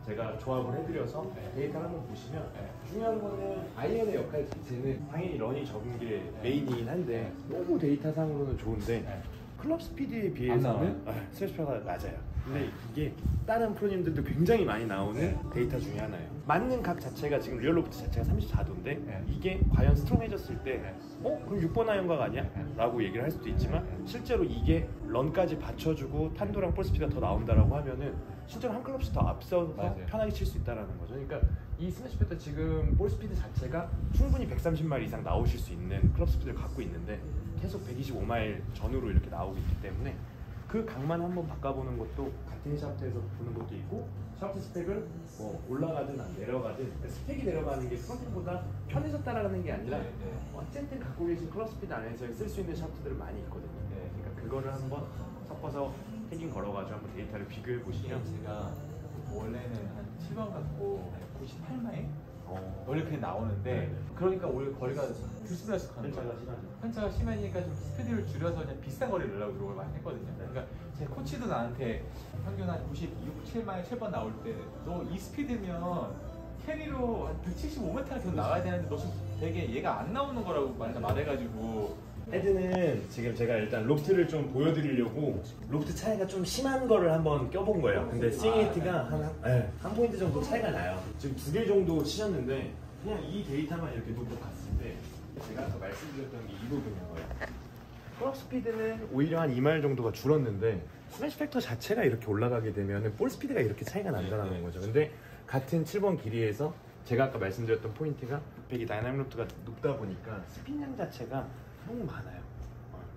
제가 조합을 해드려서 데이터를 한번 보시면 중요한 거는 아이언의 역할 자체는 당연히 런이 적은 게 메인이긴 한데 너무 데이터상으로는 좋은데 클럽 스피드에 비해서는 스매시파가 낮아요. 근데 이게 다른 프로님들도 굉장히 많이 나오는 데이터 중에 하나예요. 맞는 각 자체가 지금 리얼 로프트 자체가 34도인데 이게 과연 스트롱해졌을 때 그럼 6번 아이언각 아니야? 라고 얘기를 할 수도 있지만 실제로 이게 런까지 받쳐주고 탄도랑 볼 스피드가 더 나온다라고 하면은 실제로 한 클럽씩 더 앞서서 편하게 칠 수 있다는 거죠. 그러니까 이 스매시 패드 지금 볼 스피드 자체가 충분히 130마일 이상 나오실 수 있는 클럽 스피드를 갖고 있는데 계속 125마일 전후로 이렇게 나오고 있기 때문에 그 각만 한번 바꿔보는 것도 같은 샤프트에서 보는 것도 있고 샤프트 스펙을 뭐 올라가든 안 내려가든 그러니까 스펙이 내려가는 게 프론팅보다 편해졌다라는 게 아니라 어쨌든 갖고 계신 클럽 스피드 안에서 쓸 수 있는 샤프트들은 많이 있거든요. 그러니까 그거를 한번 섞어서 태깅 걸어가지고 한번 데이터를 비교해 보시면 제가 원래는 한 7번 갖고 98마일? 원래 그게 나오는데 그러니까 오히려 거리가 들쑥날쑥 하는 거예요. 편차가 심하니까 좀 스피드를 줄여서 그냥 비싼 거리를 넣으려고 노력을 많이 했거든요. 그러니까 제 코치도 나한테 평균 한 96, 7마일 7번 나올 때 너 이 스피드면 캐리로 한 175m를 계속 나와야 되는데 너 지금 되게 얘가 안 나오는 거라고 말해가지고 헤드는 지금 제가 일단 로프트를 좀 보여드리려고 로프트 차이가 좀 심한 거를 한번 껴본 거예요. 근데 스윙 헤이트가 한 포인트 정도 차이가 나요. 지금 2개 정도 치셨는데 그냥 이 데이터만 이렇게 놓고 봤을 때 제가 아까 말씀드렸던 게 이 부분인 거예요. 클럽 스피드는 오히려 한 2마일 정도가 줄었는데 스매시 팩터 자체가 이렇게 올라가게 되면 볼 스피드가 이렇게 차이가 난다는 거죠. 근데 같은 7번 길이에서 제가 아까 말씀드렸던 포인트가 백이 다이나믹 로프트가 높다 보니까 스핀량 자체가 너무 많아요.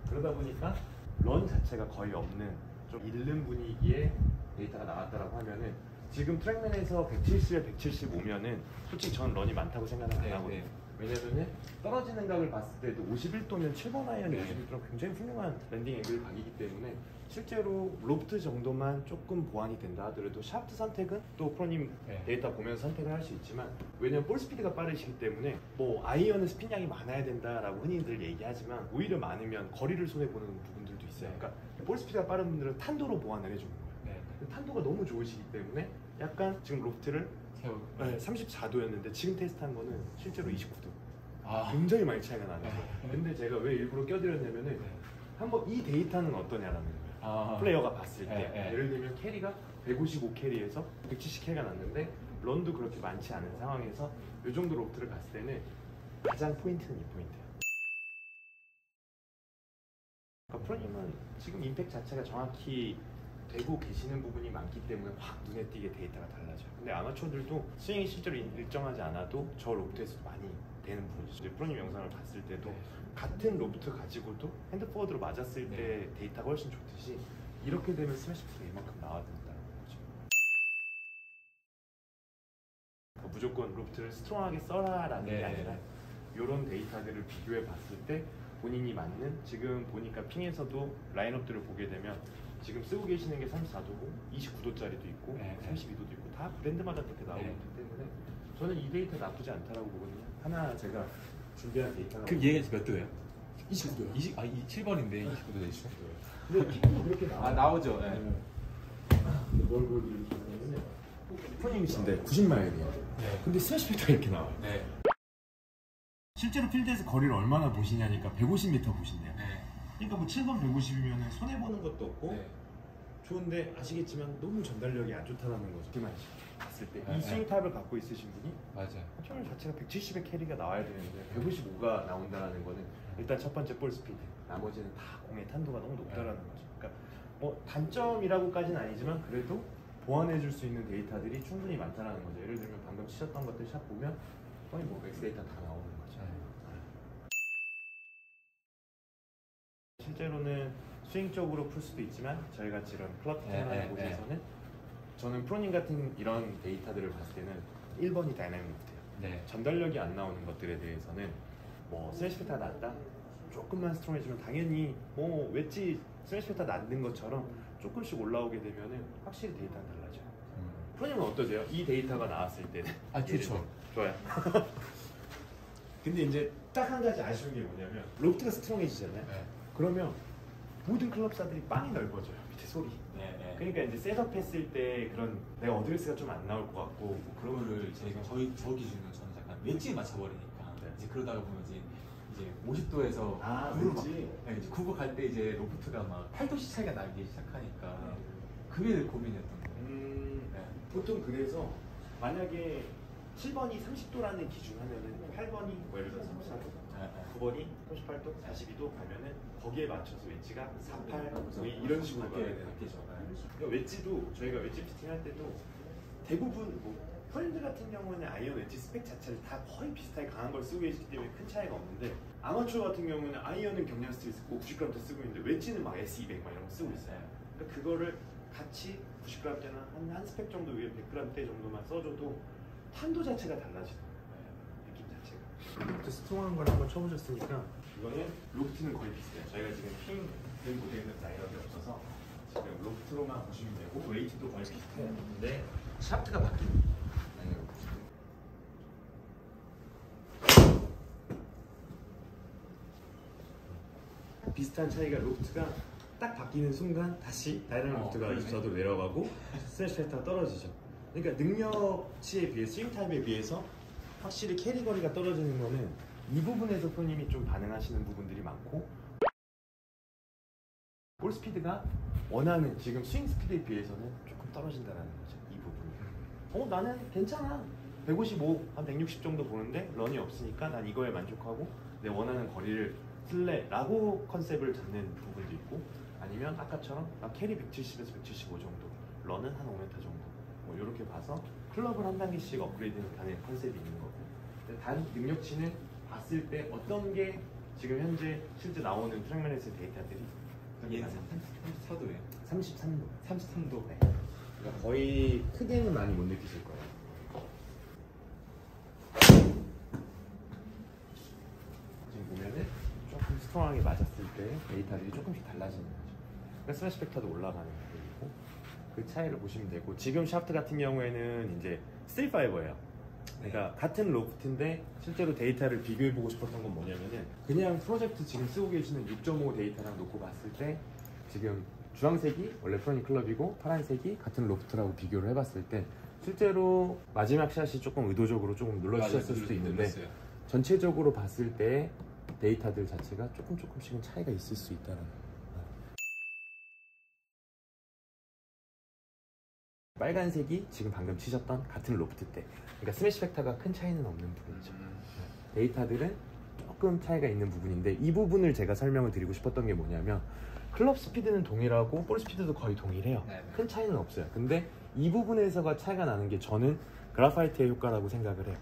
그러다 보니까 런 자체가 거의 없는 좀 잃는 분위기의 데이터가 나왔다라고 하면은 지금 트랙맨에서 170에 175면은 솔직히 전 런이 많다고 생각은 안 하거든요. 왜냐면은 떨어지는 각을 봤을 때도 51도면 7번 아이언이 51도면 굉장히 훌륭한 랜딩 앵글 각이기 때문에 실제로 로프트 정도만 조금 보완이 된다 하더라도 샤프트 선택은 또 프로님 데이터 보면서 선택을 할 수 있지만 왜냐면 볼 스피드가 빠르시기 때문에 뭐 아이언은 스핀량이 많아야 된다라고 흔히들 얘기하지만 오히려 많으면 거리를 손해보는 부분들도 있어요. 그러니까 볼 스피드가 빠른 분들은 탄도로 보완을 해주는 거예요. 탄도가 너무 좋으시기 때문에 약간 지금 로프트를 34도였는데 지금 테스트한 거는 실제로 29도. 굉장히 많이 차이가 나는 거예요. 근데 제가 왜 일부러 껴드렸냐면은 한번 이 데이터는 어떠냐라는 거예요. 플레이어가 봤을 때 예를 들면 캐리가 155 캐리에서 170 캐리가 났는데 런도 그렇게 많지 않은 상황에서 이 정도 로프트를 갔을 때는 가장 포인트는 이 포인트예요. 그러니까 프로님은 지금 임팩트 자체가 정확히 되고 계시는 부분이 많기 때문에 확 눈에 띄게 데이터가 달라져요. 근데 아마추어들도 스윙이 실제로 일정하지 않아도 저 로프트에서도 많이 되는 부분이죠. 프로님 영상을 봤을 때도 같은 로프트 가지고도 핸드포워드로 맞았을 때 데이터가 훨씬 좋듯이 이렇게 되면 스매시 패스가 이만큼 나와야 된다는 거죠. 무조건 로프트를 스트롱하게 써라라는 게 아니라 이런 데이터들을 비교해 봤을 때 본인이 맞는 지금 보니까 핑에서도 라인업들을 보게 되면 지금 쓰고 계시는 게 34도고 29도짜리도 있고 32도도 있고 다 브랜드마다 그렇게 나오기 때문에 저는 이 데이터 나쁘지 않다라고 보거든요. 하나 제가 준비한 데이터가 그 얘가 몇 도예요? 29도요. 7번인데 29도 되시죠? 근데 핑도 그렇게 나오죠. 뭘 보여드리냐면 프로님이신데 90마일이에요. 근데 스매시 팩터가 이렇게 나와요. 실제로 필드에서 거리를 얼마나 보시냐니까 150m 보신대요. 그러니까 뭐 7번 150이면 손해보는 것도 없고 좋은데 아시겠지만 너무 전달력이 안 좋다는 거죠. 그만 봤을 때 이 스윙 타입을 갖고 있으신 분이 표현 자체가 170의 캐리가 나와야 되는데 155가 나온다는 거는 일단 첫 번째 볼 스피드, 나머지는 다 공의 탄도가 너무 높다라는 거죠. 그러니까 뭐 단점이라고까지는 아니지만 그래도 보완해 줄 수 있는 데이터들이 충분히 많다는 거죠. 예를 들면 방금 치셨던 것들 샷 보면 거의 뭐 맥스 데이터 다 나오는 거죠. 실제로는 스윙적으로 풀 수도 있지만 저희같이 이런 클럽 테스트하는 곳에서는 저는 프로님 같은 이런 데이터들을 봤을 때는 1번이 다이나믹 로프트예요. 전달력이 안 나오는 것들에 대해서는 뭐 스매시 패터가 낮다? 조금만 스트롱해지면 당연히 뭐 웨지 스매시 패터 낮는 것처럼 조금씩 올라오게 되면은 확실히 데이터는 달라져요. 프로님은 어떠세요? 이 데이터가 나왔을 때는? 좋죠. 좋아요. 근데 이제 딱 한 가지 아쉬운 게 뭐냐면 로프트가 스트롱해지잖아요. 그러면 모든 클럽사들이 빵이 넓어져요. 로프트 소리. 네. 그러니까 이제 셋업 했을 때 그런 내가 어드레스가 좀 안 나올 것 같고 뭐 그런 거를 저희가 저 기준으로 저는 약간 웨지에 맞춰버리니까 네. 이제 그러다가 보면 이제 50도에서 네, 이제 굽어 갈 때 이제 로프트가 막 8도씩 차이가 나기 시작하니까 그게 늘 고민이었던 거예요. 네. 보통 그래서 만약에 7번이 30도라는 기준 하면은 8번이 뭐 예를 들어서 34도, 9번이 38도, 42도 가면은 거기에 맞춰서 웨지가 48, 뭐 이런 식으로 가게 되는 바뀌죠. 그러니까 웨지도 저희가 웨지 피팅 할 때도 대부분 뭐 프렌드 같은 경우는 아이언 웨지 스펙 자체를 다 거의 비슷하게 강한 걸 쓰고 계시기 때문에 큰 차이가 없는데 아마추어 같은 경우는 아이언은 경량 스틸 쓰고 90g대 쓰고 있는데 웨지는 막 S200 막 이런 거 쓰고 있어요. 그러니까 그거를 같이 90g대나 한 스펙 정도 위에 100g대 정도만 써줘도 탄도 자체가 달라지는 거예요. 느낌 자체가. 로프트 스트롱한 걸 한번 쳐보셨으니까 이거는 로프트는 거의 비슷해요. 저희가 지금 핑 모델은 라인업이 없어서 지금 로프트로만 보시면 되고 웨이트도 거의 비슷해요. 근데 샤프트가 바뀌는 비슷한 차이가 로프트가 딱 바뀌는 순간 다시 다이나믹 로프트가 24도 내려가고 스매시 팩터가 떨어지죠. 그러니까 능력치에 비해 스윙 타입에 비해서 확실히 캐리 거리가 떨어지는 거는 이 부분에서 손님이 좀 반응하시는 부분들이 많고 볼 스피드가 원하는 지금 스윙 스피드에 비해서는 조금 떨어진다는 거죠. 이 부분이. 나는 괜찮아. 155, 한 160 정도 보는데 런이 없으니까 난 이거에 만족하고 내 원하는 거리를 쓸래 라고 컨셉을 잡는 부분도 있고 아니면 아까처럼 캐리 170에서 175 정도 런은 한 5m 정도 뭐 이렇게 봐서 클럽을 한 단계씩 업그레이드 가는 컨셉이 있는 거고 단 능력치는 봤을 때 어떤 게 지금 현재 실제 나오는 트랙맨에서 데이터들이 얘는 34도예요. 33도 33도. 네. 그러니까 거의 크게는 많이 못 느끼실 거예요. 지금 보면은 조금 스트롱하게 맞았을 때 데이터들이 조금씩 달라지는 거죠. 그러니까 스매시 팩터도 올라가는 거고 그 차이를 보시면 되고 지금 샤프트 같은 경우에는 이제 스틸 파이버예요. 그러니까 같은 로프트인데 실제로 데이터를 비교해 보고 싶었던 건 뭐냐면은 그냥 프로젝트 지금 쓰고 계시는 6.5 데이터랑 놓고 봤을 때 지금 주황색이 원래 프로니 클럽이고 파란색이 같은 로프트라고 비교를 해봤을 때 실제로 마지막 샷이 조금 의도적으로 조금 눌러주셨을 수도 있는데 전체적으로 봤을 때 데이터들 자체가 조금씩은 차이가 있을 수 있다는 거예요. 빨간색이 지금 방금 치셨던 같은 로프트 때 그러니까 스매시 팩터가 큰 차이는 없는 부분이죠. 데이터들은 조금 차이가 있는 부분인데 이 부분을 제가 설명을 드리고 싶었던 게 뭐냐면 클럽 스피드는 동일하고 볼 스피드도 거의 동일해요. 큰 차이는 없어요. 근데 이 부분에서가 차이가 나는 게 저는 그래파이트의 효과라고 생각을 해요.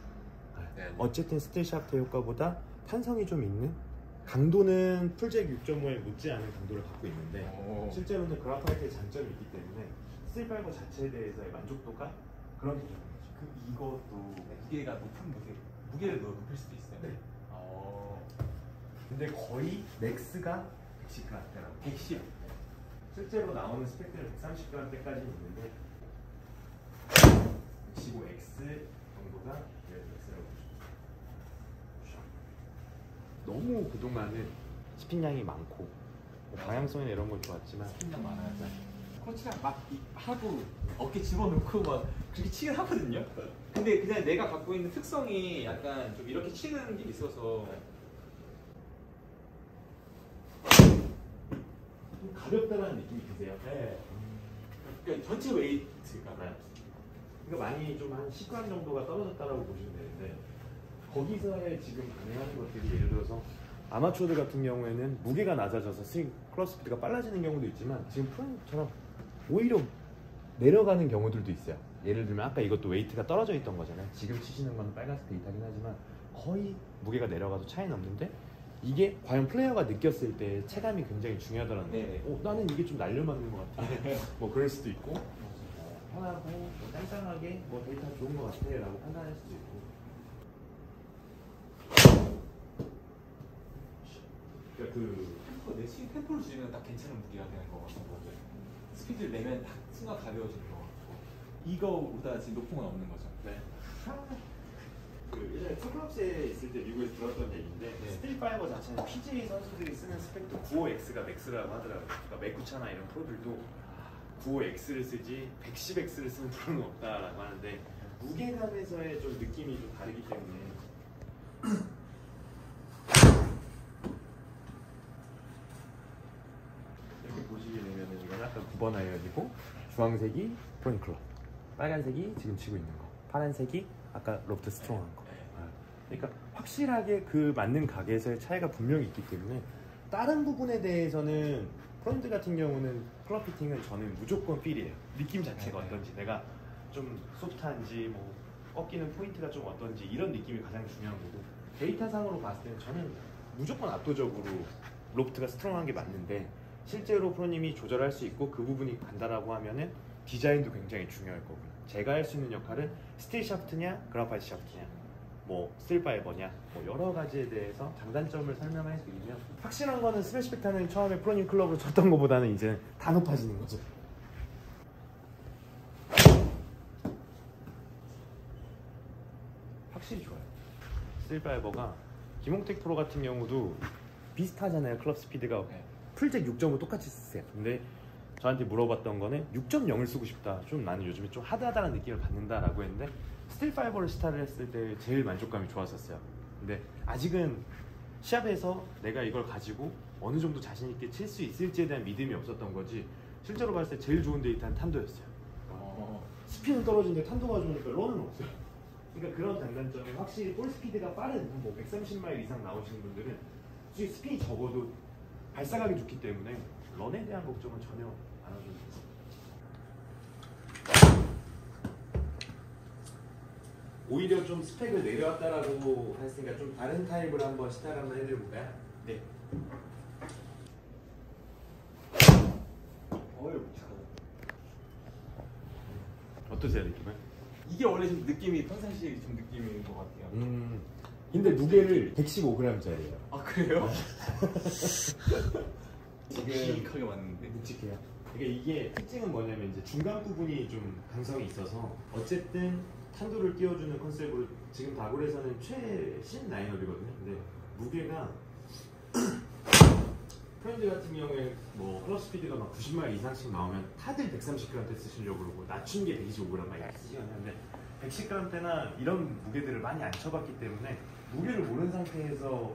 어쨌든 스틸 샤프트의 효과보다 탄성이 좀 있는 강도는 풀잭 6.5에 못지않은 강도를 갖고 있는데 실제로는 그래파이트의 장점이 있기 때문에 스틸 파이버 자체에 대해서의 만족도가 그런 부분이죠. 이것도 무게가 높은 무게를 높일 수도 있어요. 네. 근데 거의 맥스가 110g대라고. 110. 실제로 나오는 스펙들은 130g대까지 있는데 115X 정도가 맥스라고 보시면 너무 그동안은 스핀량이 많고 방향성이나 이런 건 좋았지만 스핀량 많아요. 코치랑 막 하고 어깨 집어넣고 막 그렇게 치긴 하거든요. 근데 그냥 내가 갖고 있는 특성이 약간 좀 이렇게 치는 게 있어서 좀 가볍다는 느낌이 드세요? 네. 그러니까 전체 웨이트가 그러니까 많이 좀 한 10g 정도가 떨어졌다라고 보시면 되는데 거기서의 지금 가능한 것들이 예를 들어서 아마추어들 같은 경우에는 무게가 낮아져서 스윙 클럽 스피드가 빨라지는 경우도 있지만 지금 프로처럼 오히려 내려가는 경우들도 있어요. 예를 들면 아까 이것도 웨이트가 떨어져 있던 거잖아요. 지금 치시는 건 빨간색 데이터긴 하지만 거의 무게가 내려가도 차이는 없는데 이게 과연 플레이어가 느꼈을 때 체감이 굉장히 중요하더라는 거예요. 나는 이게 좀 날려맞는 것 같아. 뭐 그럴 수도 있고 편하고 뭐 짱짱하게 뭐 데이터 좋은 것 같아 라고 판단할 수도 있고 그러니까 내 스윙 템포를 줄이면 딱 괜찮은 무게가 되는 거 같은 거죠. 스피드를 내면 딱 순간 가벼워지는 거 같고 이거보다 지금 높은 건 없는 거죠. 네. 예전에 투클럽스에 있을 때 미국에서 들었던 얘기인데 스틸 파이버 자체는 PGA 선수들이 쓰는 스펙도 95X가 맥스라고 하더라고요. 그러니까 맥구차나 이런 프로들도 95X를 쓰지 110X를 쓰는 프로는 없다라고 하는데 무게감에서의 좀 느낌이 좀 다르기 때문에 이렇게 보시게 되면은 이건 약간 9번 아이언이고 주황색이 프로니클럽, 빨간색이 지금 치고 있는 거, 파란색이 아까 로프트 스트롱한 거. 그러니까 확실하게 그 맞는 가게에서의 차이가 분명히 있기 때문에 다른 부분에 대해서는 프론트 같은 경우는 클럽 피팅은 저는 무조건 필이에요. 느낌 자체가 어떤지, 내가 좀 소프트한지 뭐 꺾이는 포인트가 좀 어떤지 이런 느낌이 가장 중요한 거고, 데이터상으로 봤을 때는 저는 무조건 압도적으로 로프트가 스트롱한 게 맞는데 실제로 프로님이 조절할 수 있고 그 부분이 간다라고 하면은 디자인도 굉장히 중요할 거고요. 제가 할 수 있는 역할은 스틸 샤프트냐 그라파이트 샤프트냐 뭐 스틸 파이버냐 뭐 여러 가지에 대해서 장단점을 설명해 드리면, 확실한 거는 스매시백타는 처음에 프로님 클럽으로 쳤던 것보다는 이제 다 높아지는 거죠. 확실히 좋아요. 스틸 파이버가 김홍택 프로 같은 경우도 비슷하잖아요. 클럽 스피드가 풀잭 6.5 똑같이 쓰세요. 근데 저한테 물어봤던 거는 6.0을 쓰고 싶다, 좀 나는 요즘에 좀 하드하다는 느낌을 받는다라고 했는데 스틸 파이버를 스타를 했을 때 제일 만족감이 좋았었어요. 근데 아직은 시합에서 내가 이걸 가지고 어느 정도 자신 있게 칠 수 있을지에 대한 믿음이 없었던 거지, 실제로 봤을 때 제일 좋은 데이터는 탄도였어요. 스피는 떨어지는데 탄도가 좋으니까 런은 없어요. 그러니까 그런 장단점이, 확실히 볼 스피드가 빠른 뭐 130마일 이상 나오시는 분들은 솔직히 스핀이 적어도 발사각이 좋기 때문에 런에 대한 걱정은 전혀 안 하셔도 돼요. 오히려 좀 스펙을 내려왔다라고 했으니까 좀 다른 타입을 한번 시타를 한번 해드려볼까요? 네. 어떠세요, 느낌은? 이게 원래 좀 느낌이 평상시에 좀 느낌인 것 같아요. 근데 무게를 115g짜리예요. 아 그래요? 지금 묵직하게 맞는데. 묵직해요. 그러니까 이게 특징은 뭐냐면 이제 중간 부분이 좀 강성이 있어서 어쨌든 탄도를 띄워주는 컨셉으로 지금 다골에서는 최신 라인업이거든요. 근데 무게가 프렌드 같은 경우에 뭐 클럽 스피드가 막 90마일 이상씩 나오면 다들 130g 대 쓰시려고 그러고 낮춘 게 125g 막 이렇게 쓰시거든요. 근데 110g 대나 이런 무게들을 많이 안 쳐봤기 때문에 무게를 모르는 상태에서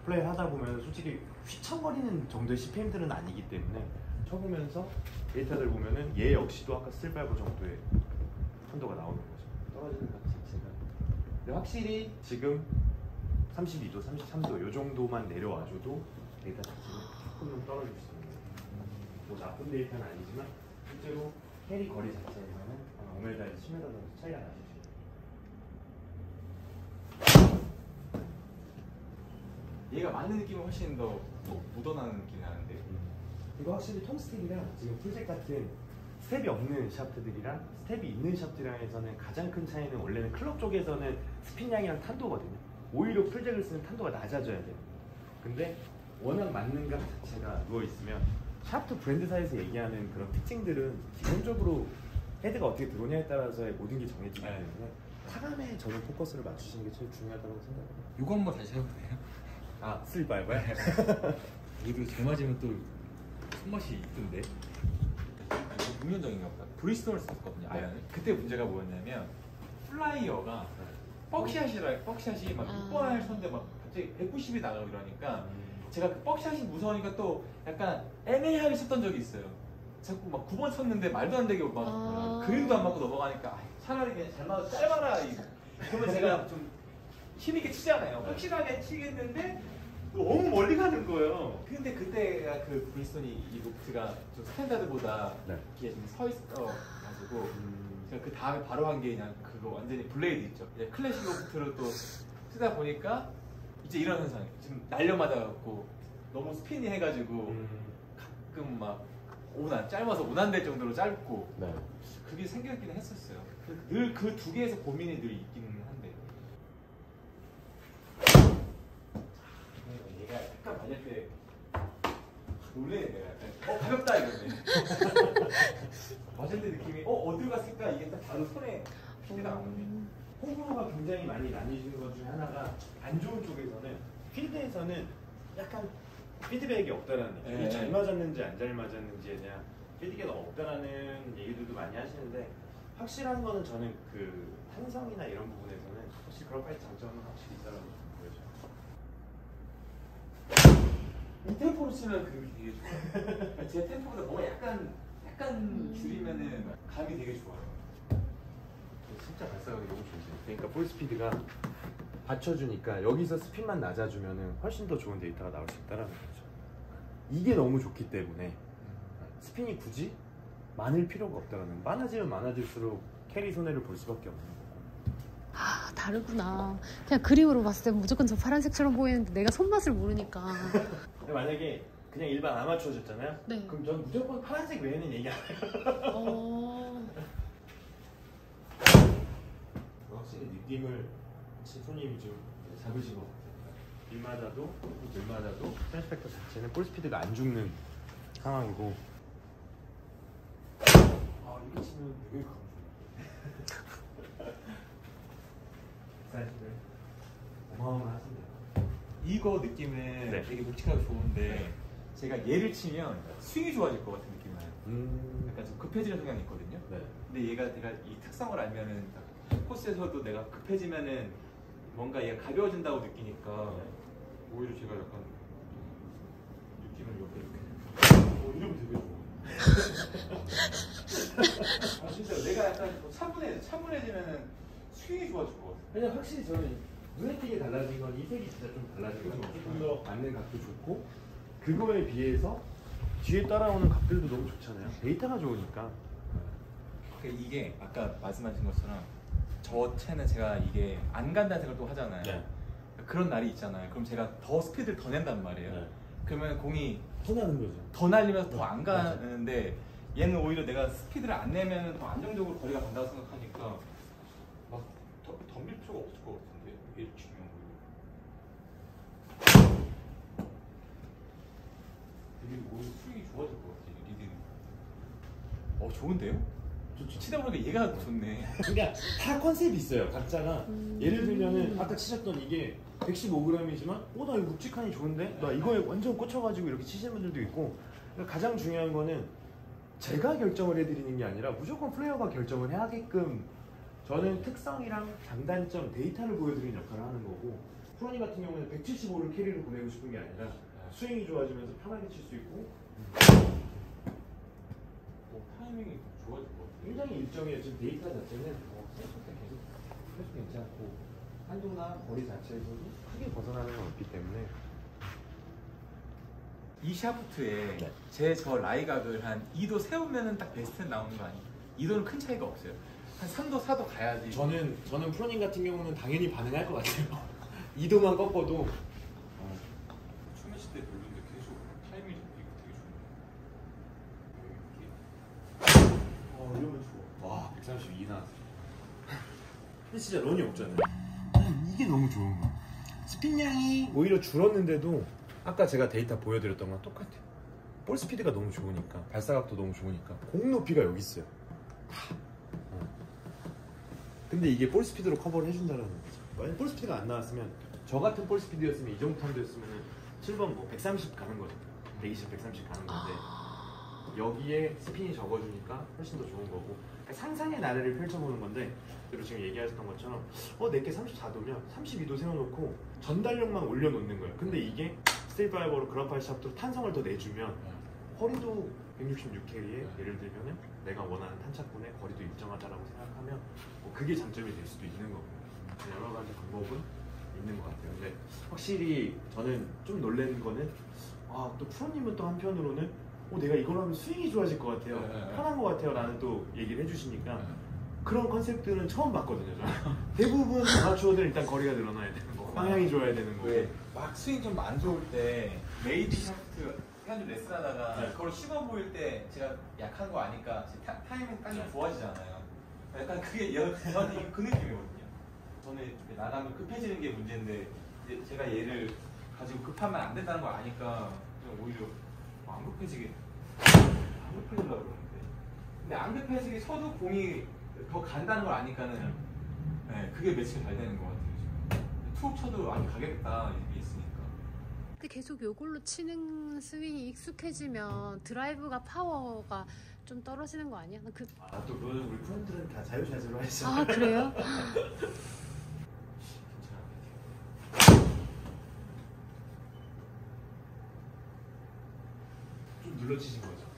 플레이를 하다 보면 솔직히 휘청거리는 정도의 CPM들은 아니기 때문에 쳐보면서 데이터들 보면은 얘 역시도 아까 스틸 파이버 정도의 탄도가 나오는 거죠. 떨어지는 것 자체가. 근데 확실히 지금 32도, 33도 이 정도만 내려와줘도 데이터 자체는 조금은 떨어질 수 있는 거예요. 뭐 나쁜 데이터는 아니지만 실제로 캐리 거리 자체에서는 5m에서 10m 정도 차이가 나실 수 있어요. 얘가 맞는 느낌은 훨씬 더 묻어나는 느낌이 나는데. 이거 확실히 톰스틱이랑 지금 풀잭 같은 스텝이 없는 샤프트들이랑 스텝이 있는 샤프트랑에서는 가장 큰 차이는, 원래는 클럽 쪽에서는 스핀량이랑 탄도거든요. 오히려 풀잭을 쓰면 탄도가 낮아져야 돼요. 근데 워낙 맞는 각 자체가 누워있으면 샤프트 브랜드사에서 얘기하는 그런 특징들은 기본적으로 헤드가 어떻게 들어오냐에 따라서의 모든 게 정해지기 때문에 타감에 저는 포커스를 맞추시는 게 제일 중요하다고 생각해요. 이거 한번 다시 해도 돼요? 아, 스틸 파이버야? 이거 잘 맞으면 또 손맛이 있던데? 6년 전인가 보다. 브리스톨을 썼거든요. 아연을. 그때 문제가 뭐였냐면 플라이어가 뻑샷이 막 6번을 쳤는데 막 갑자기 190이 나가고 이러니까 제가 그 뻑샷이 무서우니까 또 약간 애매하게 쳤던 적이 있어요. 자꾸 막 9번 쳤는데 말도 안 되게 막 그림도 안 맞고 넘어가니까 차라리 그냥 잘 맞아 짧아라 이거. 그러면 제가 좀 힘있게 치잖아요. 확실하게 치겠는데 너무 멀리 가는 거예요. 근데 그때가 그 브리스톤이 이 로프트가 좀 스탠다드보다 이게 좀 서 있어가지고 제가 그 다음에 바로 한 게 그냥 그거 완전히 블레이드 있죠. 클래식 로프트로 또 쓰다 보니까 이제 이런 현상이 지금 날려맞아갖고 너무 스피니 해가지고 가끔 막 짧아서 오난될 정도로 짧고 그게 생겼기는 했었어요. 늘 그 두 개에서 고민이 늘 있기는 한데 얘가 약간 맞을 때 놀래네 내가. 가볍다 이거네. 맞을 때 느낌이 어디로 갔을까 이게 딱 바로 손에 피드가 나오네. 호불호가 굉장히 많이 나뉘는 것 중에 하나가, 안 좋은 쪽에서는 필드에서는 약간 피드백이 없다라는 느낌. 잘 맞았는지 안 잘 맞았는지에 대한 캐디가 너무 없다라는 얘기들도 많이 하시는데 확실한 거는 저는 그 탄성이나 이런 부분에서는 확실히 그런파이 장점은 확실히 있다라고 보여져요. 이 템포로 치면 그림이 되게 좋아요. 제 템포보다 뭔가 약간 줄이면은 감이 되게 좋아요. 진짜 발사각이 너무 좋지. 그러니까 볼 스피드가 받쳐주니까 여기서 스핀만 낮아주면은 훨씬 더 좋은 데이터가 나올 수 있다라는 거죠. 이게 너무 좋기 때문에 스핀이 굳이 많을 필요가 없다라는. 많아지면 많아질수록 캐리 손해를 볼 수밖에 없는 거고. 아, 다르구나. 그냥 그림으로 봤을 때 무조건 저 파란색처럼 보이는데 내가 손맛을 모르니까. 근데 만약에 그냥 일반 아마추어셨잖아요. 네. 그럼 전 무조건 파란색 외에는 얘기 안 해요. 확실히 느낌을 손님이 좀 잡으신 것 같아요. bil 맞아도 늘 맞아도 트랜스펙터 자체는 볼 스피드가 안 죽는 상황이고. 아, 이렇게 치면 되게 강조해요. 사이즈를 어마어마하신데요. 이거 느낌은 네. 되게 묵직하고 좋은데 제가 얘를 치면 스윙이 좋아질 것 같은 느낌이 나요. 약간 좀 급해지는 성향이 있거든요. 네. 근데 얘가 내가 이 특성을 알면은 코스에서도 내가 급해지면은 뭔가 얘가 가벼워진다고 느끼니까 오히려 제가 약간 느낌을 이렇게 이러면 되게 좋아. 아 진짜 내가 약간 차분해지면은 스윙이 좋아질 것 같아. 그냥 확실히 저는 눈에 띄게 달라진 건 이 색이 진짜 좀 달라진 것 같아요. 조금 더 맞는 각도 좋고 그거에 비해서 뒤에 따라오는 각들도 너무 좋잖아요. 데이터가 좋으니까. 그러니까 이게 아까 말씀하신 것처럼 저 채는 제가 이게 안 간다는 생각을 또 하잖아요. 네. 그런 날이 있잖아요. 그럼 제가 더 스피드를 더 낸단 말이에요. 네. 그러면 공이 터나는 거죠. 더 날리면서 더 안 맞아. 가는데 얘는 오히려 내가 스피드를 안 내면 더 안정적으로 거리가 간다고 생각하니까 막 덤빌 필요가 없을 것 같은데 얘를 치면 되게 오히려 스윙이 좋아질 것 같아 리듬이. 좋은데요? 치다 보니까 얘가 좋네. 그러니까 다 컨셉이 있어요. 각자가. 예를 들면은 아까 치셨던 이게 115g이지만 나 이거 묵직하니 좋은데? 나 이거에 완전 꽂혀가지고 이렇게 치시는 분들도 있고. 그러니까 가장 중요한 거는 제가 결정을 해드리는 게 아니라 무조건 플레이어가 결정을 해야게끔 저는 특성이랑 장단점, 데이터를 보여드리는 역할을 하는 거고 프로니 같은 경우는 175를 캐리를 보내고 싶은 게 아니라 스윙이 좋아지면서 편하게 칠 수 있고 타이밍이 좋아질 것 같아. 굉장히 일정해요. 지금 데이터 자체는 센터 때 계속 괜찮고 한도나 거리 자체에서도 크게 벗어나는 건 없기 때문에. 이 샤프트에 네. 제 저 라이각을 한 2도 세우면은 딱 베스트 나오는 거 아니에요? 2도는 큰 차이가 없어요. 한 3도, 4도 가야지. 저는 프로님 같은 경우는 당연히 반응할 것 같아요. 2도만 꺾어도. 초면시 때 별로인데 계속 타이밍이 잡히고 되게 좋네. 이러면 좋아. 와, 132 나왔어. 근데 진짜 런이 없잖아요. 이게 너무 좋은 거야. 스핀량이 오히려 줄었는데도 아까 제가 데이터 보여드렸던 거랑 똑같아요. 볼 스피드가 너무 좋으니까, 발사각도 너무 좋으니까 공 높이가 여기 있어요. 근데 이게 볼 스피드로 커버를 해준다는 거죠. 만약 볼 스피드가 안 나왔으면 저 같은 볼 스피드였으면 이 정도 턴도였으면 7번 뭐 130 가는 거죠. 120, 130 가는 건데 여기에 스핀이 적어주니까 훨씬 더 좋은 거고. 그러니까 상상의 나래를 펼쳐보는 건데 그리고 지금 얘기하셨던 것처럼 내게 34도면 32도 세워놓고 전달력만 올려놓는 거예요. 근데 이게 스틸 파이버로 그라파이트 샤프트로 탄성을 더 내주면 허리도 166 캐리에 예를 들면은 내가 원하는 탄착분의 거리도 일정하다라고 생각하면 그게 장점이 될 수도 있는 거고요. 여러 가지 방법은 있는 것 같아요. 근데 확실히 저는 좀 놀란 거는 또 프로님은 또 한편으로는 내가 이걸 하면 스윙이 좋아질 것 같아요. 편한 것 같아요. 라는 또 얘기를 해주시니까 그런 컨셉들은 처음 봤거든요. 저는. 대부분 아마추어들은 일단 거리가 늘어나야 되는 거고 방향이 좋아야 되는 거고. 막 스윙 좀 안 좋을 때 메이드 샤프트 해가지고 레슨하다가 네. 그걸 시범 보일 때 제가 약한 거 아니까 타이밍 딱 좋아지잖아요. 약간 그게 저는 그 느낌이거든요. 저는 나가면 급해지는 게 문제인데 이제 제가 얘를 가지고 급하면 안 된다는 걸 아니까 그냥 오히려 안 급해지게 그러는데 근데 안 급해지게 쳐도 공이 더 간다는 걸 아니까는 그게 매치가 잘 되는 것 같아요. 지금 투업 쳐도 많이 가겠다 이게 있으니까. 근데 계속 요걸로 치는 스윙이 익숙해지면 드라이브가 파워가 좀 떨어지는 거 아니야? 나 그... 또 그거는 우리 프렌들은 다 자유자재로 하시죠. 아 그래요? 좀 눌러치신 거죠.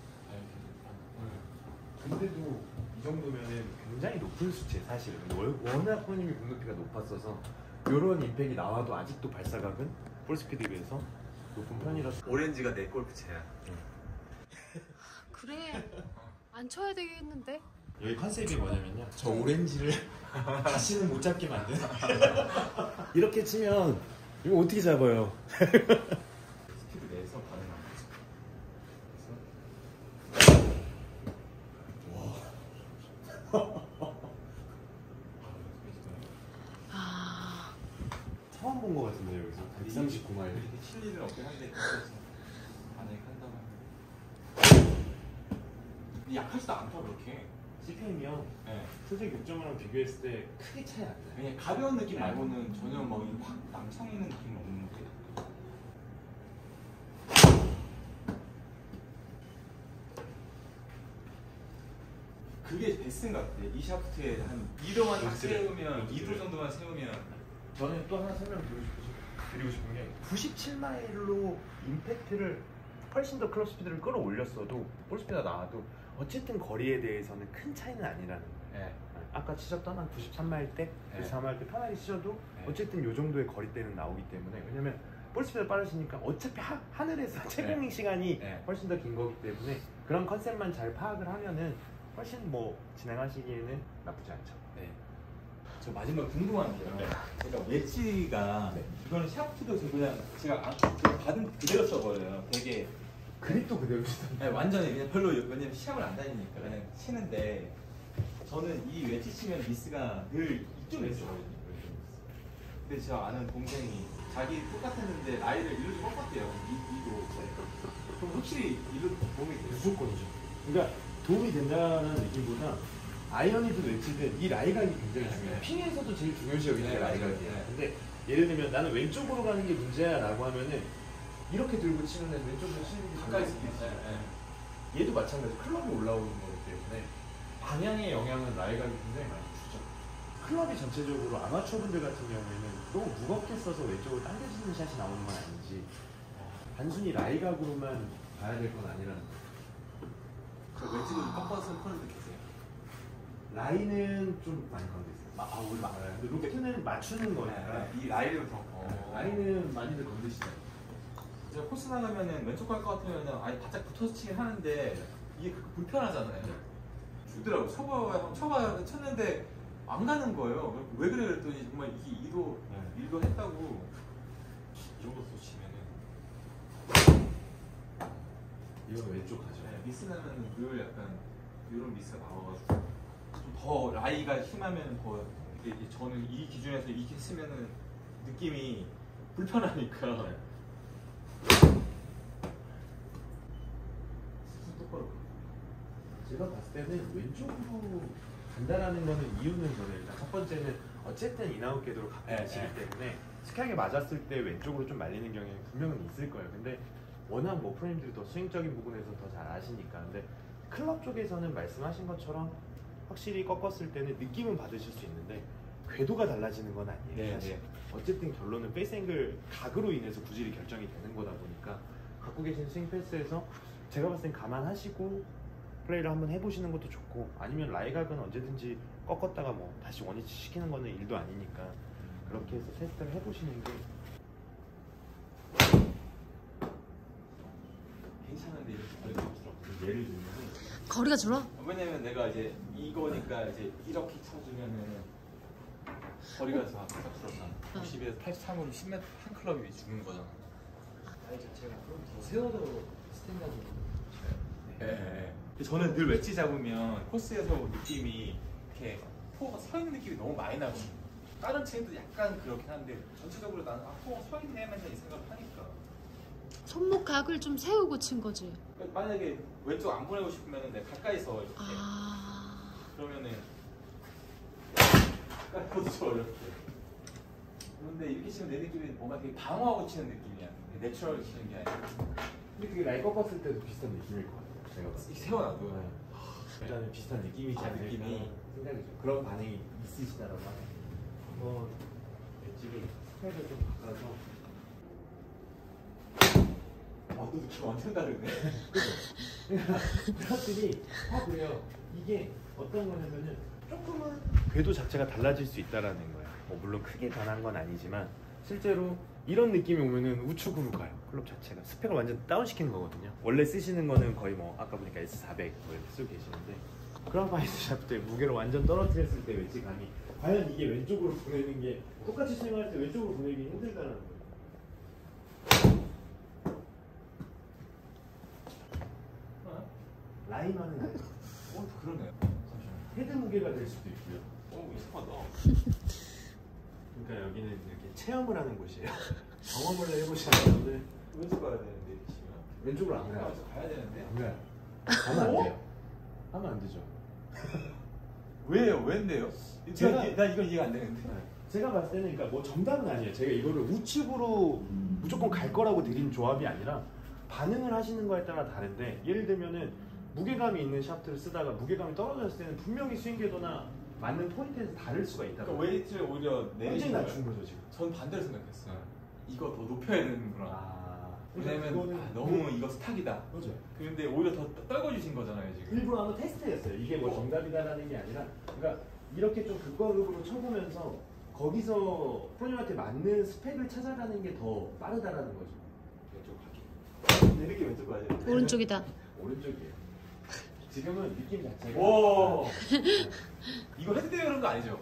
근데도 이 정도면은 굉장히 높은 수치에 사실은 워낙 포님이 공높이가 높았어서 이런 임팩이 나와도 아직도 발사각은 볼스피드에 비해서 높은 편이라서 오렌지가 내 골프채야. 그래 안 쳐야 되겠는데? 여기 컨셉이 뭐냐면요, 저 오렌지를 다시는 못 잡게 만든 이렇게 치면 이거 어떻게 잡아요? 스피드 내에서 가능한 거죠. 아 처음 본 거 같은데 여기서 139마일. 이렇게 칠 일은 없긴 한데 만약에 한다면 약하지도 않다 그렇게. CPM이요. 네. 소재 6.5랑 비교했을 때 크게 차이 안 나요. 그냥 가벼운 느낌 말고는 전혀 확 남창이는 느낌이 없는 것 같아요. 그게 베스트인 것 같아요. 이 샤프트에 한 2도만 딱 세우면 2도 정도만 세우면. 저는 또 하나 드리고 싶은 게 97마일로 임팩트를 훨씬 더 클럽 스피드를 끌어올렸어도 볼 스피드가 나와도 어쨌든 거리에 대해서는 큰 차이는 아니라는 거예요. 네. 아까 치셨던 한 93마일 때, 94마일 때 편하게 치셔도 어쨌든 이 정도의 거리대는 나오기 때문에, 왜냐면 볼 스피드가 빠르시니까 어차피 하늘에서 채공잉 시간이 훨씬 더 긴 거기 때문에 그런 컨셉만 잘 파악을 하면은 훨씬 뭐 진행하시기에는 나쁘지 않죠. 네. 저 마지막 궁금한 게요. 제가 웨지가 이거는 샤프트도 그냥 제가 받은 그대로 써버려요. 되게 그립도 그대로 치던데. 네, 완전히 그냥 별로, 왜냐면 시합을 안 다니니까 그냥 치는데, 저는 이 웨지 치면 미스가 늘 이쪽에 있어거든요. 근데 저 아는 동생이 자기 똑같았는데 라이를 일로 좀 꺾었대요. 이도. 그럼 확실히 일로 몸이 무조건이죠. 그러니까 도움이 된다는 느낌보다 아이언이든 웨지든 이 라이각이 굉장히 중요해요. 핑에서도 제일 중요시 여기는 게 라이각이에요. 근데 예를 들면 나는 왼쪽으로 가는 게 문제야 라고 하면은 이렇게 들고 치면 왼쪽으로 치는 게 가까이 중요해요. 있어요. 얘도 마찬가지로 클럽이 올라오는 거기 때문에 방향의 영향은 라이각이 굉장히 많이 주죠. 클럽이 전체적으로 아마추어 분들 같은 경우에는 너무 무겁게 써서 왼쪽으로 당겨지는 샷이 나오는 건 아닌지 단순히 라이각으로만 봐야 될 건 아니라는 거예요. 저 웨지도 꺾어서 콜도 계세요. 라인은 좀 많이 건드 있어요. 우리 많아요. 근데 로프트는 맞추는 거니까 이 라이를 더. 라인은 많이들 건드시잖아요. 제가 코스 나가면은 왼쪽 갈 것 같으면은 아예 바짝 붙어서 치긴 하는데 이게 불편하잖아요. 주더라고. 쳐봐야 쳤는데 안 가는 거예요. 왜 그래 그랬더니 정말 이게 2도 했다고. 이 정도 또 치면은 이건 왼쪽 가죠. 미스 나면은 늘 약간 이런 미스가 나와가지고 좀 더 라이가 심하면 더 이게 저는 이 기준에서 이렇게 쓰면은 느낌이 불편하니까. 똑바로. 제가 봤을 때는 왼쪽으로 간다라는 거는 이유는 저는 일단 첫 번째는 어쨌든 인아웃 궤도로 갖고 계시기 때문에 스크하게 맞았을 때 왼쪽으로 좀 말리는 경향이 분명은 있을 거예요. 근데 워낙 뭐 프로님들이 더 스윙적인 부분에서 더 잘 아시니까. 근데 클럽 쪽에서는 말씀하신 것처럼 확실히 꺾었을 때는 느낌은 받으실 수 있는데 궤도가 달라지는 건 아니에요. 사실 어쨌든 결론은 페이스 앵글 각으로 인해서 구질이 결정이 되는 거다 보니까 갖고 계신 스윙 패스에서 제가 봤을 땐 감안하시고 플레이를 한번 해보시는 것도 좋고, 아니면 라이각은 언제든지 꺾었다가 뭐 다시 원위치 시키는 거는 일도 아니니까 그렇게 해서 테스트를 해보시는 게 괜찮은데 이렇게 거리가 줄어. 예를 들면 거리가 줄어? 왜냐면 내가 이제 이거니까 이제 이렇게 쳐주면은 거리가 다 줄었잖아. 90에서 83으로 10m 한 클럽이 죽는 거잖아. 라이 자체가 그럼 더 세워도 스탠다드로 네. 저는 늘 웨지 잡으면 코스에서 느낌이 이렇게 포가 서 있는 느낌이 너무 많이 나고, 다른 체인도 약간 그렇긴 한데 전체적으로 나는 포가 서 있네 맨날 이 생각을 하니까. 손목 각을 좀 세우고 친 거지. 그러니까 만약에 왼쪽 안 보내고 싶으면 내가 가까이서 이렇게 그러면은 가까이서 어렵게. 그런데 이렇게 치면 내 느낌이 뭔가 되게 방어하고 치는 느낌이야. 내추럴하게 치는 게 아니라 근데 그게 라이 꺾었을 때도 비슷한 느낌일 것 같아요. 제가 봤을 때. 세워놔도. 네. 일단은 비슷한 느낌이지 아, 않을까 느낌이? 생각이 죠 그런 반응이 있으시다라고 하네요. 한번 엣지를 스타일을 좀 바꿔서 또 느낌 완전 다르네. 그것들이 다 그래요. 이게 어떤 거냐면은 조금은 궤도 자체가 달라질 수 있다라는 거야. 뭐 물론 크게 변한 건 아니지만 실제로 이런 느낌이 오면은 우측으로 가요. 클럽 자체가 스펙을 완전 다운시키는 거거든요. 원래 쓰시는 거는 거의 뭐 아까 보니까 S400 뭐 이렇게 쓰고 계시는데 그라파이트 샤프트에 무게를 완전 떨어뜨렸을 때 웨지감이 과연 이게 왼쪽으로 보내는 게 똑같이 스윙할 때 왼쪽으로 보내기 힘들다는 거예요. 라이만은 아니에요. 그러네요. 잠시만요. 헤드 무게가 될 수도 있고요. 이상하다. 그러니까 여기는 이렇게 체험을 하는 곳이에요. 경험을 해보시는 분들 왼쪽 가야 되는데 지금. 왼쪽으로 안 가요. 왼쪽 가야 되는데. 안 가요. 하면 안 돼요. 하면 안 되죠. 왜요? 왜인데요? 나 이건 이해가 안 되는데. 제가 봤을 때는 그러니까 뭐 정답은 아니에요. 제가 이거를 우측으로 무조건 갈 거라고 드린 조합이 아니라 반응을 하시는 거에 따라 다른데 예를 들면은 무게감이 있는 샤프트를 쓰다가 무게감이 떨어졌을 때는 분명히 스윙 궤도나 맞는 포인트에서 다를 수가 있다. 그러니까 웨이트를 오히려 굉장히 내리신 낮춘 거죠 지금. 전 반대로 생각했어요. 이거 더 높여야 되는구나. 왜냐면 그거는 너무 이거 스탁이다. 그렇죠. 근데 오히려 더 떨궈주신 거잖아요 지금. 일부러 하는 테스트였어요. 이게 뭐 정답이다라는 게 아니라, 그러니까 이렇게 좀 극과 극으로 쳐보면서 거기서 프로님한테 맞는 스펙을 찾아가는 게 더 빠르다라는 거죠. 왼쪽 가기. 이렇게 왼쪽 가야 돼. 오른쪽이다. 오른쪽이에요. 지금은 느낌 자체가. 오. 이거 헤드 때문에 그런 거 아니죠?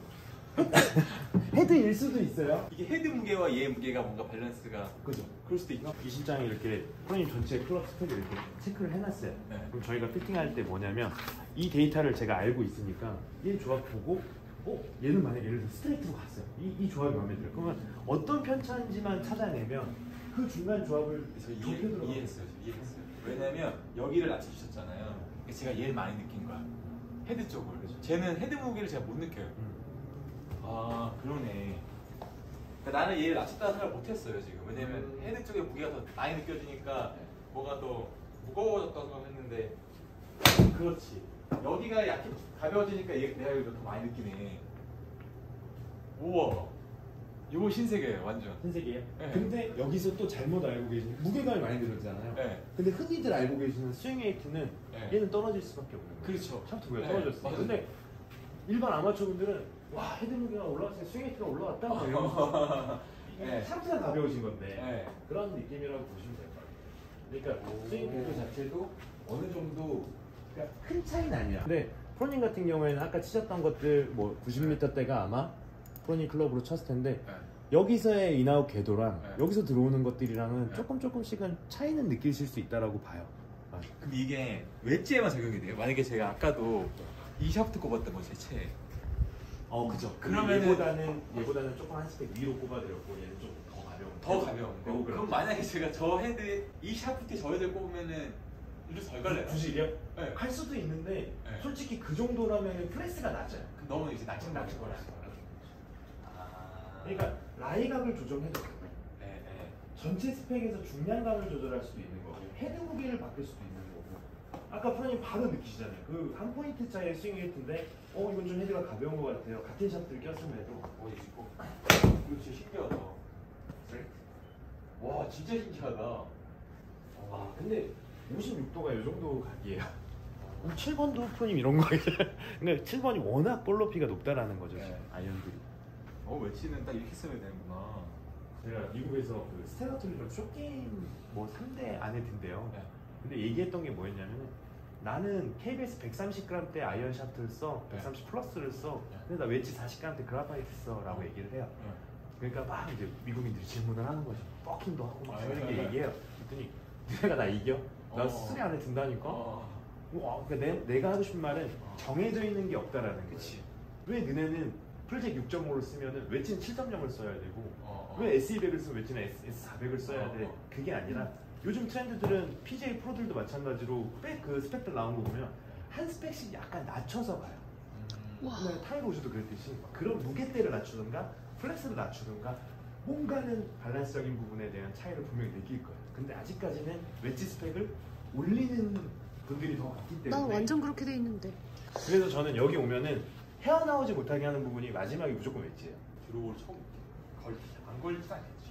헤드일 수도 있어요. 이게 헤드 무게와 얘 무게가 뭔가 밸런스가 그죠. 그럴 수도 있나? 이 실장이 이렇게 프로님 전체 클럽 스펙을 이렇게 체크를 해놨어요. 네. 그럼 저희가 피팅할 때 뭐냐면 이 데이터를 제가 알고 있으니까 이 조합 보고 얘는 만약에 예를 들어 스트레이트로 갔어요. 이 조합이 마음에 들어요. 그러면 어떤 편차인지만 찾아내면 그 중간 조합을 저 좁혀 이해했어요. 왜냐면 여기를 낮춰주셨잖아요. 그러니까 제가 얘를 많이 느낀 거야. 헤드 쪽을. 쟤는 헤드 무게를 제가 못 느껴요. 아 그러네. 그러니까 나는 얘를 낮췄다는 생각을 못했어요 지금. 왜냐면 헤드 쪽에 무게가 더 많이 느껴지니까 뭐가 더 무거워졌다고 생각했는데 그렇지. 여기가 약해 가벼워지니까 내가 이거 더 많이 느끼네. 우와. 이거 신세계예요 완전. 흰색이에요? 네. 근데 여기서 또 잘못 알고 계시는 무게감이 많이 늘었잖아요. 네. 근데 흔히들 알고 계시는 스윙 웨이트는 네. 얘는 떨어질 수밖에 없는 거예요. 그렇죠. 샤프트 무게가 네. 떨어졌어요. 맞아요. 근데 일반 아마추어 분들은 와 헤드 무게가 올라왔으니까 스윙 웨이트가 올라왔다 막 이러면서 네. 샤프트가 가벼워진 건데 네. 그런 느낌이라고 보시면 될 것 같아요. 그러니까 스윙 궤도 자체도 어느 정도 그러니까 큰 차이는 아니야. 근데 프로님 같은 경우에는 아까 치셨던 것들 뭐 90m대가 아마 프로님 클럽으로 쳤을 텐데 네. 여기서의 인아웃 궤도랑 네. 여기서 들어오는 것들이랑은 네. 조금씩은 차이는 느끼실 수 있다라고 봐요. 그럼 이게 웨지에만 적용이 돼요? 만약에 제가 아까도 이 샤프트 꼽았던 거 제 채. 그죠. 그러면은 얘보다는 조금 한 스펙 위로 꼽아드렸고 얘는 좀 더 가벼운. 더 가벼운 거. 그럼 만약에 제가 저 헤드 이 샤프트에 저 헤드를 꼽으면은 이로 덜 갈래요? 구질이요? 네. 할 수도 있는데 네. 솔직히 그 정도라면 프레스가 낮아요. 너무 이제 낮은 거라. 아. 그러니까 라이각을 조정해도 돼요. 네, 네. 전체 스펙에서 중량감을 조절할 수도 있는 거고 헤드 무게를 바꿀 수도 있는 거고 아까 프로님 바로 느끼시잖아요. 그 한 포인트 차이의 스윙 웨이트인데 이건 좀 헤드가 가벼운 것 같아요. 같은 샤프트를 꼈음에도 이거 진짜 신기하다. 와 진짜 신기하다. 근데 56도가 이 정도 각이에요. 7번도 프로님 이런 거예요. 근데 7번이 워낙 볼 높이가 높다라는 거죠. 네. 아이언들이. 웨지는 딱 이렇게 쓰면 되는구나. 제가 미국에서 그 스테라토리랑 쇼게임 뭐 3대 안에 든대요. 네. 근데 얘기했던 게 뭐였냐면 나는 KBS 130g대 아이언 샤프트를 써, 130 플러스를 써. 네. 근데 나 웨지 40g대 그라파이트 써라고 얘기를 해요. 그러니까 막 이제 미국인들이 질문을 하는 거죠. 버킹도 하고 막 이렇게 얘기해요. 그랬더니 너네가 나 이겨? 나 수리 안에 든다니까? 그러니까 내가 하고 싶은 말은 정해져 있는 게 없다라는 거지. 그치. 왜 너네는 풀잭 6.5를 쓰면은 웨지는 7.0을 써야 되고 어. 왜 SE100을 쓰면 웨지는 S400을 써야 돼? 그게 아니라 요즘 트렌드들은 PGA 프로들도 마찬가지로 그 스펙들 나온 거 보면 한 스펙씩 약간 낮춰서 가요. 그냥 타이거 우즈도 그랬듯이 그런 무게대를 낮추든가 플렉스를 낮추든가 뭔가는 밸런스적인 부분에 대한 차이를 분명히 느낄 거예요. 근데 아직까지는 웨지 스펙을 올리는 분들이 더 많기 때문에 난 완전 그렇게 돼 있는데. 그래서 저는 여기 오면은 헤어나오지 못하게 하는 부분이 마지막에 무조건 웨지예요. 드로우를 처음 안 걸리지 않겠지.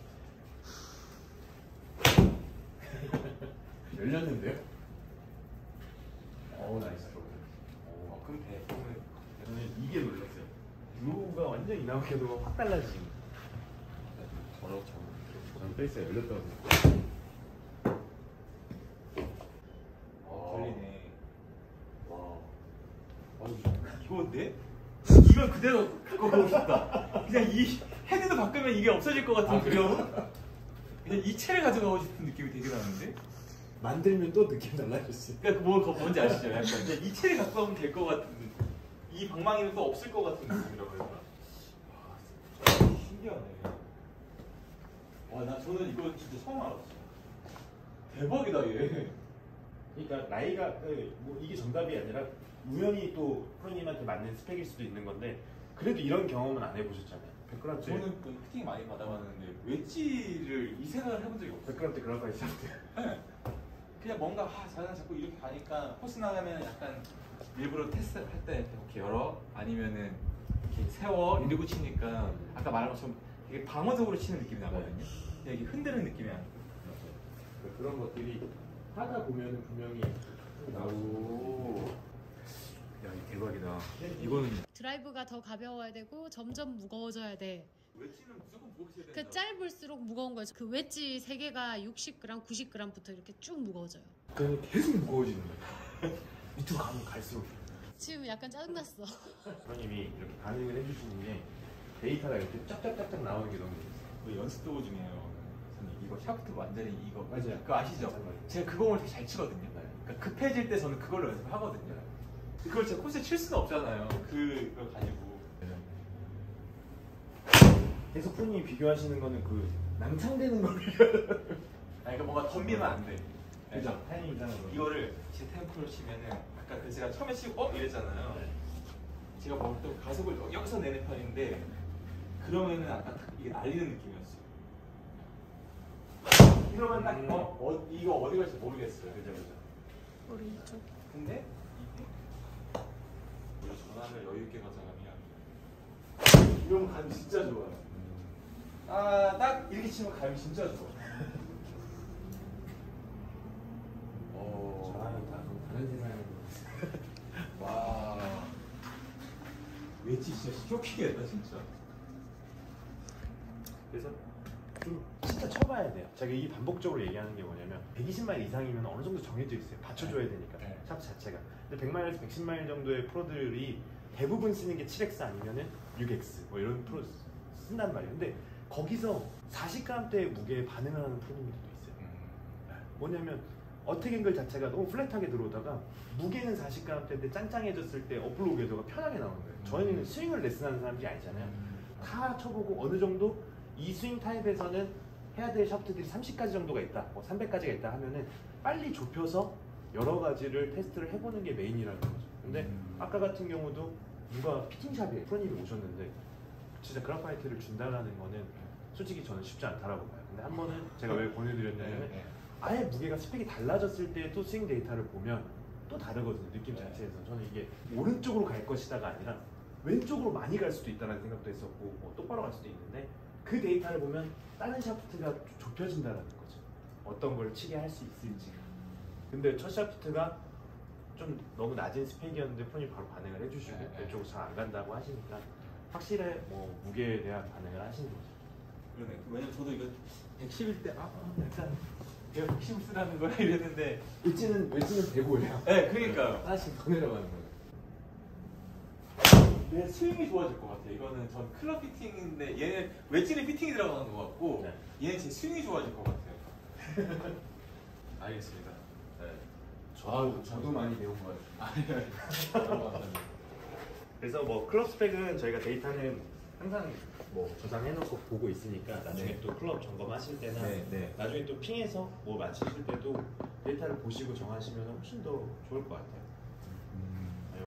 열렸는데요? 어우 나이스. 그럼 돼. 저는 이게 놀랐어요. 드로우가 완전 이나오케도 확 달라지는. 저는 페이스가 열렸다고 생각해요. 걸리네. 와. 이건데? 이걸 그대로 갖고 가고 싶다. 그냥 이 헤드도 바꾸면 이게 없어질 것 같은 그런. 그냥 이 채를 가져가고 싶은 느낌이 되게 나는데? 만들면 또 느낌 달라졌어요. 그러니까 뭔지 아시죠? 약간 그냥 이 채를 갖고 가면 될 것 같은 이 방망이는 또 없을 것 같은 느낌이라고 해야 되나? 와, 신기하네. 와, 저는 이거 진짜 처음 알았어. 대박이다 얘. 그러니까 나이가 뭐 이게 정답이 아니라 우연히 또 프로님한테 맞는 스펙일 수도 있는 건데 그래도 이런 경험은 안 해보셨잖아요. 100g 때. 저는 그 피팅 많이 받아봤는데 웨지를 이 생각을 해본 적이 없어요. 100g 때 그런 거 있었대요. 네. 그냥 뭔가 자기가 자꾸 이렇게 가니까 코스 나가면 약간 일부러 테스트 할 때 이렇게 열어 아니면은 이렇게 세워 이러고 치니까 아까 말한 것처럼 되게 방어적으로 치는 느낌이 나거든요. 이게 흔드는 느낌이 나요. 그런 것들이 하다 보면은 분명히 나오고. 야, 이 대박이다. 이거는 드라이브가 더 가벼워야 되고 점점 무거워져야 돼. 웨지는 무조건 무겁게 쳐야 된다. 그 짧을수록 무거운 거죠. 그 웨지 3개가 60g, 90g부터 이렇게 쭉 무거워져요. 그럼 계속 무거워지는 거예요. 밑으로 가면 갈수록. 지금 약간 짜증났어. 프로님이 이렇게 반응을 해주시는 게 데이터가 이렇게 쫙쫙쫙쫙 나오는 게 너무 좋아요. 그 연습 도구 중에요. 선생님, 이거 샤프트 완전히 이거 맞아요. 그거 아시죠? 제가 그 공을 되게 잘 치거든요. 그러니까 급해질 때 저는 그걸로 연습을 하거든요. 그걸 제가 코스에 칠 수는 없잖아요. 그걸 가지고. 계속 프로님이 비교하시는 거는 그 낭창되는 걸 아니, 그러니까 뭔가 덤비면 안 돼. 그죠? 타이밍 이상으로. 이거를 제 템포로 치면은 아까 그 제가 처음에 치고 이랬잖아요. 네. 제가 또 가속을 여기서 내는 편인데 그러면은 아까 이게 날리는 느낌이었어요. 이러면 딱 이거 어디 갈지 모르겠어요. 그죠, 그죠. 오른쪽. 근데 이게 우리 전환을 여유 있게 가져가면 이러면 감이 진짜 좋아요. 딱 이렇게 치면 감이 진짜 좋아. 저랑은 다른 세상으로. 와. 웨지 진짜 쇼킹했다 진짜. 그래서 좀 진짜 쳐봐야 돼요. 제가 이 반복적으로 얘기하는 게 뭐냐면 120마일 이상이면 어느 정도 정해져 있어요. 받쳐줘야 되니까 네. 샤프 자체가. 근데 100마일에서 110마일 정도의 프로들이 대부분 쓰는 게 7X 아니면은 6X 뭐 이런 프로 쓴단 말이에요. 근데 거기서 40g대의 무게에 반응을 하는 프로님들도 있어요. 뭐냐면 어택 앵글 자체가 너무 플랫하게 들어오다가 무게는 40g대인데 짱짱해졌을 때 업블로우 궤도가 편하게 나오는 거예요. 저희는 스윙을 레슨하는 사람들이 아니잖아요. 다 쳐보고 어느 정도 이 스윙 타입에서는 해야 될 샤프트들이 30가지 정도가 있다, 뭐 300가지가 있다 하면은 빨리 좁혀서 여러 가지를 테스트를 해보는 게 메인이라는 거죠. 근데 아까 같은 경우도 누가 피팅샵에 프로님이 오셨는데 진짜 그라파이트를 준다라는 거는 솔직히 저는 쉽지 않다라고 봐요. 근데 한 번은 제가 왜 보내드렸냐면 아예 무게가 스펙이 달라졌을 때 또 스윙 데이터를 보면 또 다르거든요. 느낌 자체에서. 저는 이게 오른쪽으로 갈 것이다가 아니라 왼쪽으로 많이 갈 수도 있다는 생각도 했었고 뭐 똑바로 갈 수도 있는데 그 데이터를 보면 다른 샤프트가 좁혀진다는 거죠. 어떤 걸 치게 할 수 있을지. 근데 첫 샤프트가 좀 너무 낮은 스펙이었는데 프로님 바로 반응을 해주시고 왼쪽으로 잘 안 간다고 하시니까 확실히 뭐 무게에 대한 반응을 하시는 거죠. 그러네. 왜냐면 저도 이거 110일 때 약간 내가 110을 쓰라는 거야 이랬는데 웨지는 105예요. 네, 그러니까요. 하나씩 더 내려가는 거예요. 내 스윙이 좋아질 것 같아. 이거는 전 클럽 피팅인데 얘는 웨지는 피팅이 들어가는 것 같고 얘는 제 스윙이 좋아질 것 같아요. 알겠습니다. 네. 저도 많이 배운 거예요. 그래서 뭐 클럽 스펙은 저희가 데이터는 항상 뭐 저장해놓고 보고 있으니까 나중에 또 클럽 점검하실 때나 나중에 또 핑해서 뭐 맞추실 때도 데이터를 보시고 정하시면 훨씬 더 좋을 것 같아요.